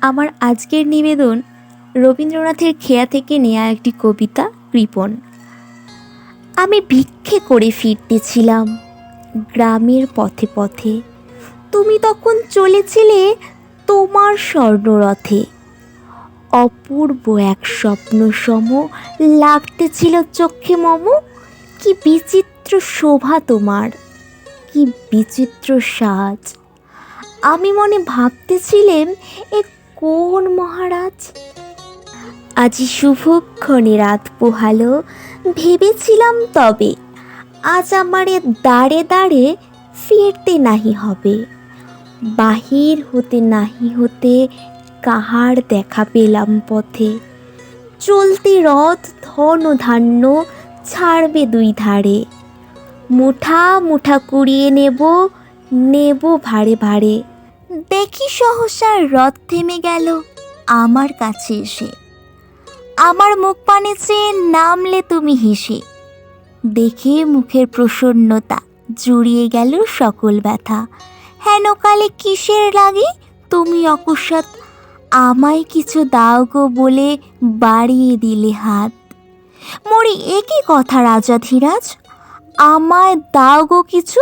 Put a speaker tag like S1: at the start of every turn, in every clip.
S1: আমার আজকের নিবেদন রবীন্দ্রনাথের খেয়া থেকে নেয়া একটি কবিতা কৃপণ। আমি ভিক্ষে করে ফিরতেছিলাম গ্রামের পথে পথে, তুমি তখন চলেছিলে তোমার স্বর্ণরথে। অপূর্ব এক স্বপ্ন সম লাগতেছিল চোখে মম। কি বিচিত্র শোভা তোমার, কি বিচিত্র সাজ। আমি মনে ভাবতেছিলেম এ কোন মহারাজ। আজি শুভক্ষণে রাত পোহালো, ভেবেছিলাম তবে আজ আমারে দাঁড়ে দাঁড়ে ফিরতে নাহি হবে। বাহির হতে নাহি হতে কাহার দেখা পেলাম পথে। চলতি রথ ধন ধান্য ছাড়বে দুই ধারে। মুঠা মুঠা কুড়িয়ে নেব, নেব ভারে ভারে। দেখি সহসা রথ থেমে গেল আমার কাছে এসে। আমার মুখ পানে চেয়ে নামলে তুমি হেসে। দেখে মুখের প্রসন্নতা জুড়িয়ে গেল সকল ব্যথা। হেন কালে কিসের লাগে তুমি অকস্মাৎ আমায় কিছু দাও গো বলে বাড়িয়ে দিলে হাত। মরি একই কথা রাজা ধীরাজ, আমায় দাও গো কিছু।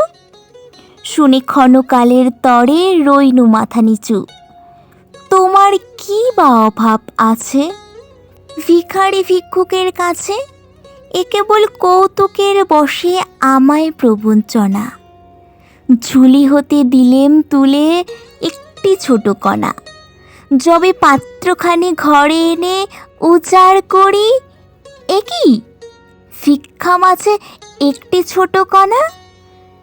S1: শুনে ক্ষণকালের তরে রইনু মাথা নিচু। তোমার কি বা অভাব আছে ভিখারি ভিক্ষুকের কাছে? এ কেবল কৌতুকের বশে আমায় প্রবঞ্চনা। ঝুলি হতে দিলেম তুলে একটি ছোট কণা। যবে পাত্রখানি ঘরে এনে উজাড় করি, এ কি ভিক্ষা মাঝে একটি ছোট কণা?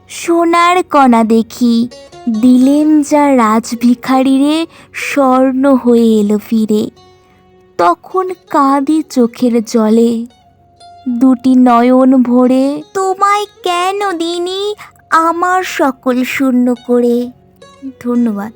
S1: সোনার কণা দেখি দিলেম যা রাজভিখারিরে, স্বর্ণ হয়ে এলো ফিরে। তখন কাঁদি চোখের জলে দুটি নয়ন ভরে। তোমায় কেন দিনি আমার সকল শূন্য করে। ধন্যবাদ।